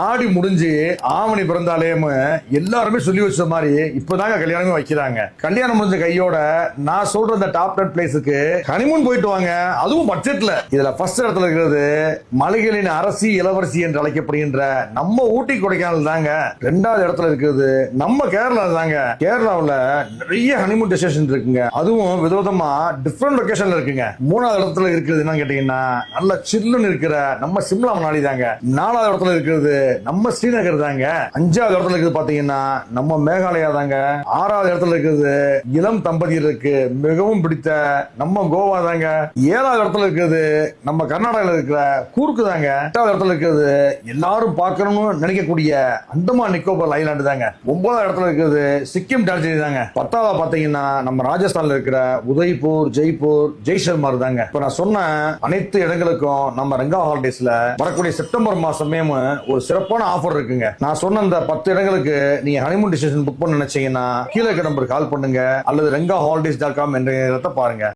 ஆடி முடிஞ்சு ஆவணி பிறந்தாலே எல்லாருமே சொல்லி வச்ச மாதிரி இப்பதாங்க கல்யாணமே வைக்கிறாங்க. கல்யாணம் முடிஞ்ச கையோட நான் சொல்ற இந்த டாப் 10 பிளேஸுக்கு ஹனிமூன் போயிட்டு வாங்க, அதுவும் பட்ஜெட்ல. இதுல ஃபர்ஸ்ட் இடத்துல இருக்கிறது மலைகளின் அரசி இளவரசி என்று அழைக்கப்படுகின்ற நம்ம ஊட்டி கொடைக்கானல் தாங்க. ரெண்டாவது இடத்துல இருக்கிறது நம்ம கேரளா தாங்க. கேரளாவில் நிறைய ஹனிமூன் டெஸ்டினேஷன் இருக்குங்க, அதுவும் விதவிதமா டிஃபரெண்ட் லொகேஷன்ல இருக்குங்க. மூணாவது இடத்துல இருக்கிறது என்னன்னு கேட்டீங்கன்னா நல்ல சில்லுன்னு இருக்கிற நம்ம சிம்லா மணாலி தாங்க. நாலாவது இடத்துல இருக்கிறது நம்ம ஸ்ரீநகர் தாங்க. அஞ்சாவது இடத்துல இருக்கிறது பாத்தீங்கன்னா நம்ம மேகாலயா தாங்க. ஆறாவது இடத்துல இருக்கிறது இளம் தம்பதியருக்கு மிகவும் பிடித்த நம்ம கோவா தாங்க. ஏழாவது இடத்துல இருக்கிறது நம்ம கர்நாடகாவில் இருக்கிற கூர்க்கு தாங்க. எட்டாவது இடத்துல இருக்கிறது எல்லாரும் பார்க்கணும்னு நினைக்கக்கூடிய அந்தமான் நிக்கோபார் ஐலாண்டு தாங்க. ஒன்பதாவது இடத்துல இருக்கிறது சிக்கிம் டார்ஜிலிங் தாங்க. பத்தாவது பாத்தீங்கன்னா நம்ம ராஜஸ்தான்ல இருக்கிற உதய்பூர், ஜெய்ப்பூர், ஜெய்சல்மார் தாங்க. இப்ப நான் சொன்ன அனைத்து இடங்களுக்கும் நம்ம ரெங்கா ஹாலிடேஸ்ல வரக்கூடிய செப்டம்பர் மாசமே ஒரு சிறப்பான ஆஃபர் இருக்குங்க. நான் சொன்ன அந்த 10 இடங்களுக்கு நீங்க ஹனிமூன் டெஸ்டினேஷன் புக் பண்ண நினைச்சீங்கன்னா கீழே நம்பருக்கு கால் பண்ணுங்க அல்லது rengaHolidays.com என்ற இடத்தை பாருங்க.